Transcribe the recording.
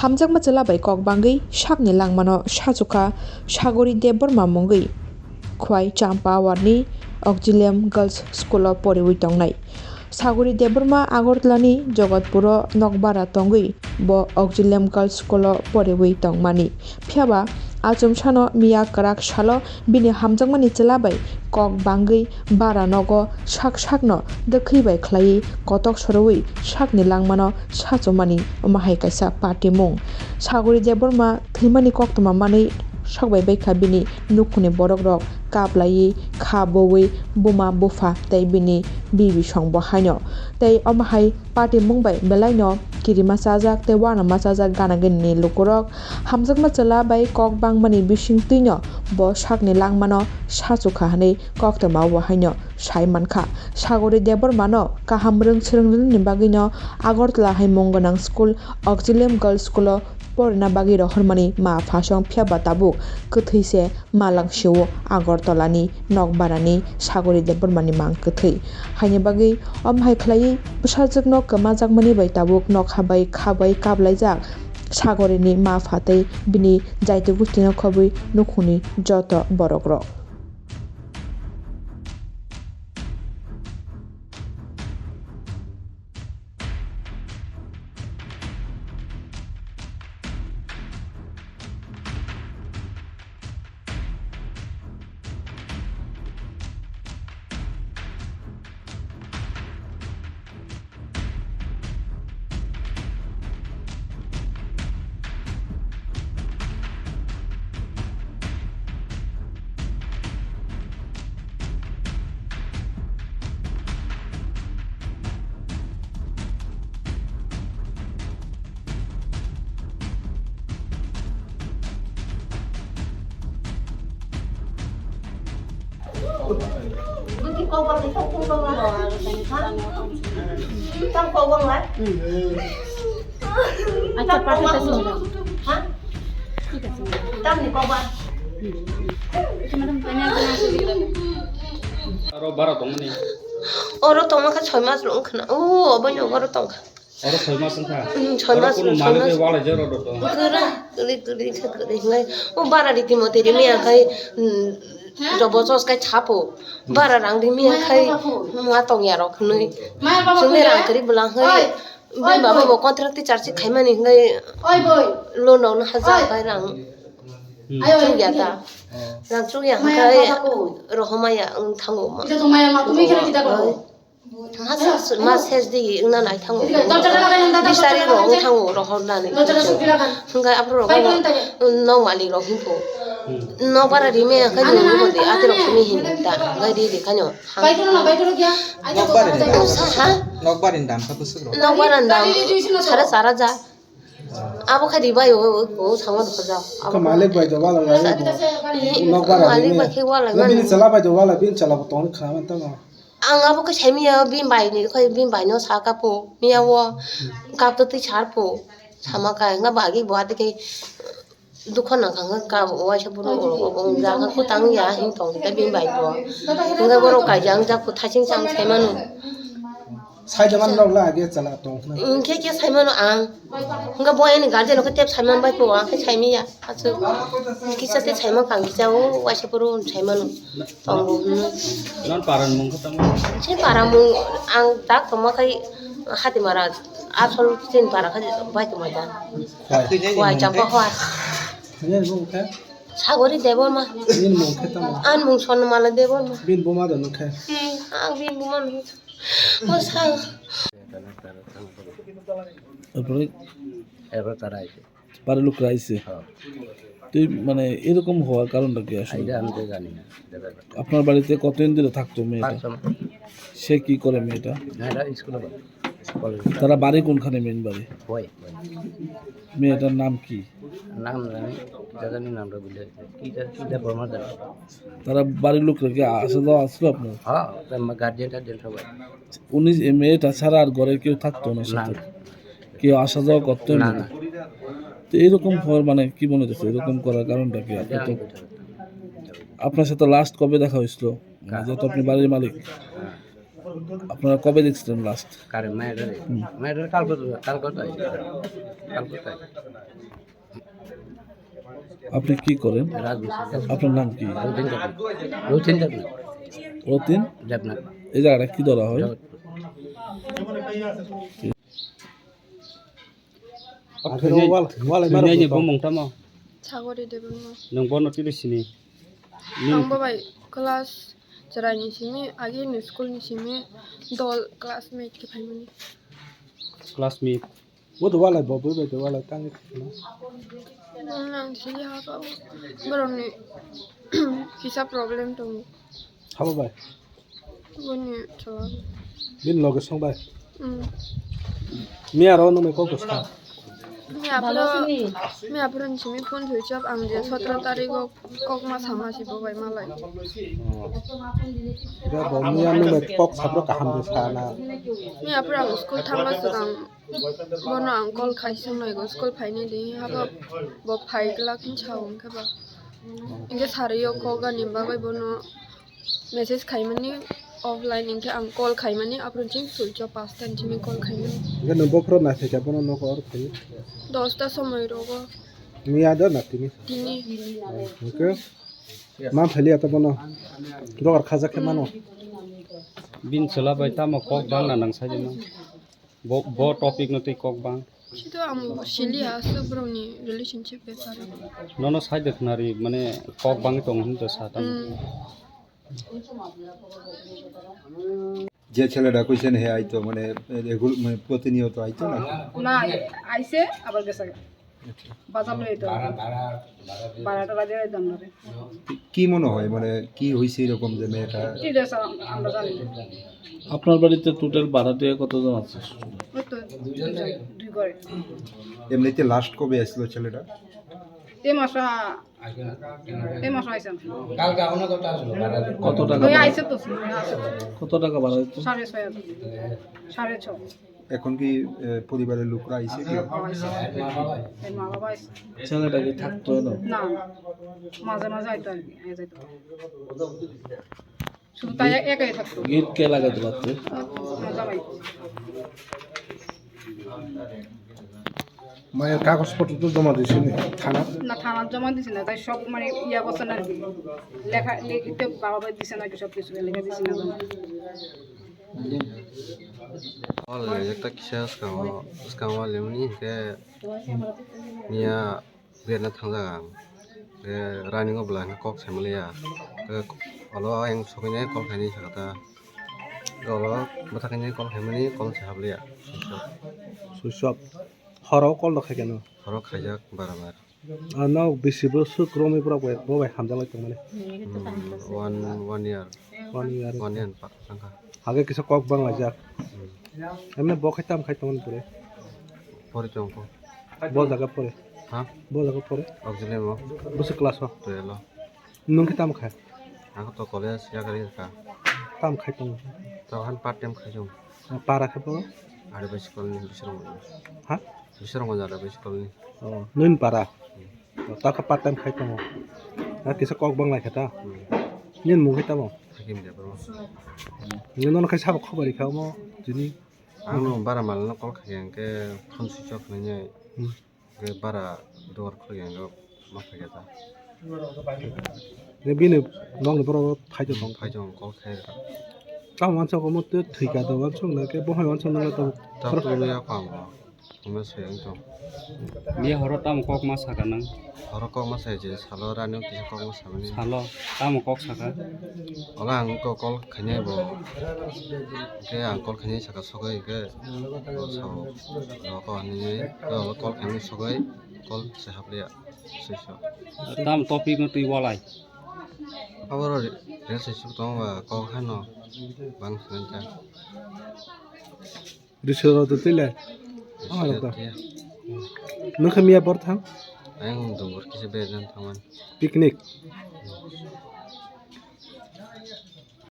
hamjakma chalabai kokbangui sakni langmano sajuka Sagori Deborma mongui khwai Champa Wardni Auxilium Girls School o poriwi tongnai. Sagori Deborma Agartalani Jagatpuro Nokbara tongui bo Auxilium Girls School o poriwi tongmani. Phiaba achum sano miya karak salo bini hamjakmani chalabai kok bangui bara nogo sakno dekhibai khlai kotok sorowi sakni langmano sachomani omahai kaisa party mung. Sagori Deborma thimani koktoma manui sakbai baikha bini nukhuni borok rok kaplai khabowi buma bufa tei bini bibi songbo haino tei omahai party mungbai belaino kirima chajak tei wanama chajak gana gani lukurok hamjakma chalabai kok bangmani bisingtwino bo sakni langmano sachuka hinui koktoma o haino sai mankha. Sagori Deborma no kaham rungsrungni bagino Agartala hai munggonang school Auxilium Girls School o porina bagi rohormani ma phasong phiaba tabuk kwthuise malang siwo Agartalani Nokbarani Sagori Debormani mang kwthui haini bagi omhai khlai bwsajakno kwmajakmani bai tabuk nokhabai khabai kaplaijak Sagorini ma phatei bini jaiti gustino khobui nukhuni joto borok rok. Cái cô vâng thì không vâng là trong cô vâng lại anh cho ba cái số hả trong thì cô vâng ở đó tông mà cái chổi mà luôn khná ô bao nhiêu ở đó tông ở đó chổi mà sân khá chổi mà cũng mà cái wall là rồi cứ đi ngay ô ba là đi tìm một tí mẹ cái Robot cái chapo, bara rang di mia khai, mua tong ya rok nui, chúng ta rang kiri bulang hai, bên bapa bộ contract thì charge khai mà ngay, loan nó hazard cái rang, chung ya ta, rang chung ya khai, rohomaya thang ngủ mà, hazard mas hes đi na nai thang ngủ, đi sari roh thang ngủ rohom na này, ngay áp roh nong mali roh himpo. No para rime ka ni mo de atro kumi hinta gari de kanyo Nokbarin dam ka pusuk ro nokbaran dam sara sara ja abo khadi bai o sangwa do ja ka malik bai do wala nokbaran malik ba ke wala man bin chala bai do wala bin chala ko ton khama ta ma ang abo ka chemiya bin bai ni khoi bin bai no sa ka po miya wo ka to ti char po sama ka nga ba gi bo ate ke dukhan na khang ka wa cha buru ro bong ja ka ko tang ya hin tong ta bin bai bo nga boro ka jang ja ko thaching chang saimanu sai jaman nok la ge chala tong na ke saimanu ang nga boy ni garden ko tep saiman bai po ang ke saimi ya achu ki sa te saima kang ja o wa cha buru saimanu tong bo non paran mong khatang che para mu ang tak to ma kai hati mara asol tin para ka bai to ma dan wa champa hwa ne mong kha Sagori Deborma bin mong kha ta ma an mung son mala Deborma bin boma do kha ang bin buman o sa তারপরে এবার তারা আইছে পারে লোক রাইছে তুই মানে এরকম হওয়ার কারণটা কি আসলে এটা আমি তো জানি না আপনার বাড়িতে কতদিন ধরে থাকতো মেয়েটা সে কি করে মেয়েটা এটা স্কুলে তারা বাড়ি কোনখানে মেন বাড়ি হয় মেয়েটার নাম কি নাম জানি জানি নামটা বলে কিটা প্রমাণ জানি তারা বাড়ির লোকরা কি আসা যাওয়া আসলো আপনার হ্যাঁ গার্জেন সবাই উনি এই মেয়েটা ছাড়া আর ঘরে কেউ থাকতো না না সাথে কেউ আসা যাওয়া করতো না না না তো এরকম হওয়ার মানে কি মনে হচ্ছে এরকম করার কারণটা কি আপনি তো আপনার সাথে লাস্ট কবে দেখা হয়েছিল যেহেতু আপনি বাড়ির মালিক আপনারা কবে দেখছিলেন লাস্ট? কারে মায়ের কালকাতায় আপনি কি করেন? রাজমিস্ত্রি আপনার নাম কি? রুটিন যাবে রতিন? না এই জায়গাটা কি ধরা হয়? Ini bomong tamo. 사거리 대부분 Nang bono tilisini. 방법이 클래스 저라니 심이 아기는 스쿨 심이 돌 클래스메이트 발문이 Classmate. 난 지하고 그러니 기사 프로블em 좀 뭐니 저 मी 앞으로 지미 폰 조이잡 앙제 17 꼭마 사마시 보바이 말라이 मी 앞으로 앙 스쿨 탐마스강 보노 앙콜 카이성 나이고 스쿨 파이네 디 하바 뭐 파이글라 킨차옹 카바 이게 사리요 코가 님바가 보노 메시지 카이마니 ऑफलाइन इनके अंकल खाइमानी अपन चिंग सुलचो पास्ता इंचिमी कॉल खाइमानी ये नंबर प्रो ना थे क्या बनो नो और खाई दोस्ता समय रोगो मी आदर ना तिनी तिनी ओके मां फैली आता बनो रोगर खाजा के मानो Bin selabai tamo kok bang na nang saja ma. Bo topic no tei kok bang. 시도 아무 실리아 스브로니 릴레이션십 베파르 Nono saja kenari mane kok bang tong hinta sata. যে ছেলেটা কইছেন হে আইতো মানে এগুলো মানে প্রতিনিয়ত আইতো না না আইছে আবার গেছে বাজার লই তো বারাটা বাজে দাম না কি মনে হয় মানে কি হইছে এরকম যে মেয়েটা কি দেশ আমরা জানি আপনার বাড়িতে টোটাল ভাড়াটিয়া কতজন আছে? ওই তো দুই করে এমনিতে লাস্ট কবে আসলো ছেলেটা এই মাস আইছে কত টাকা ওই আইছে তো কত টাকা ভাড়া দিত? 6.5 এখন কি পরিবারের লোকরা আইছে কি এই মা বাবা আইছে ছেলেটাকে থাকতো না? না মাঝে মাঝে আইতো আর কি যাইতো শুধু তাই একাই থাকতো গেট কে লাগাতে পারতে? জামাই মায়ের কাগজপত্র তো জমা দিছি থানা না থানার জমা দিছি না তাই সব মানে ইয়া করছে না লেখা লিখতে বাবা ভাই দিছে না কি সব কিছু লেখা দিছি না Olha, já tá aqui já os cavalos ali que minha Vietnam thằng giang cái running of line cock family à cái alo anh số cái này cock này sao ta rồi mà thằng này cock family cock family à সুসব হরাও call রাখে কেন Haro khajak barabar আর নাও বেশি বছর ক্রমে পুরো ববাই হামজা লাগতো মানে 1 year 1 ইয়ার pak sangka আগে কিছু কক বাংলা যাক এমনি ব খাইতাম পরে pori chongko ব জায়গা পরে ha ব জায়গা পরে auxiliary mo বসে ক্লাস to lo নুন খাইতাম খায় aku to college ya kali ka তাম খাইতাম to han part time khajong পারা খাবো ada basic koloni হ্যাঁ bisarong ada basic koloni নুন পারা তাকে পার্ট টাইম খাইতাম আর কিছু কক বাংলা খেতা নিন মুখ খাইতাম hakim dia bro নিন খাই সাব খবর খাও যিনি anu bara malna kol khajang ke phone switch off nanya ke bara door khajang go ma khajata বিনে নং বড় ফাইজো দং khajong kol khai তা মানছ কম তে থৈকা দ মানছ নাকে বহাই মানছ না তো ta tu ya kwang kuma sayang to Dia horo tamo kok ma saka nang. horo kok ma sai je salo ranu ti kok ma samani Salo tamo kok saka. ola ang ko kol khanye bo ke ang kol khanye saka sogai ke so ro ko ani ko kol khanye sogai kol se haplia seso Tam topik no tei walai. aboro re se su to ba ko khano bang sanja রিসের তো তিলে নখে মিয়া বর থাম ang dungor kise bejan thaman picnic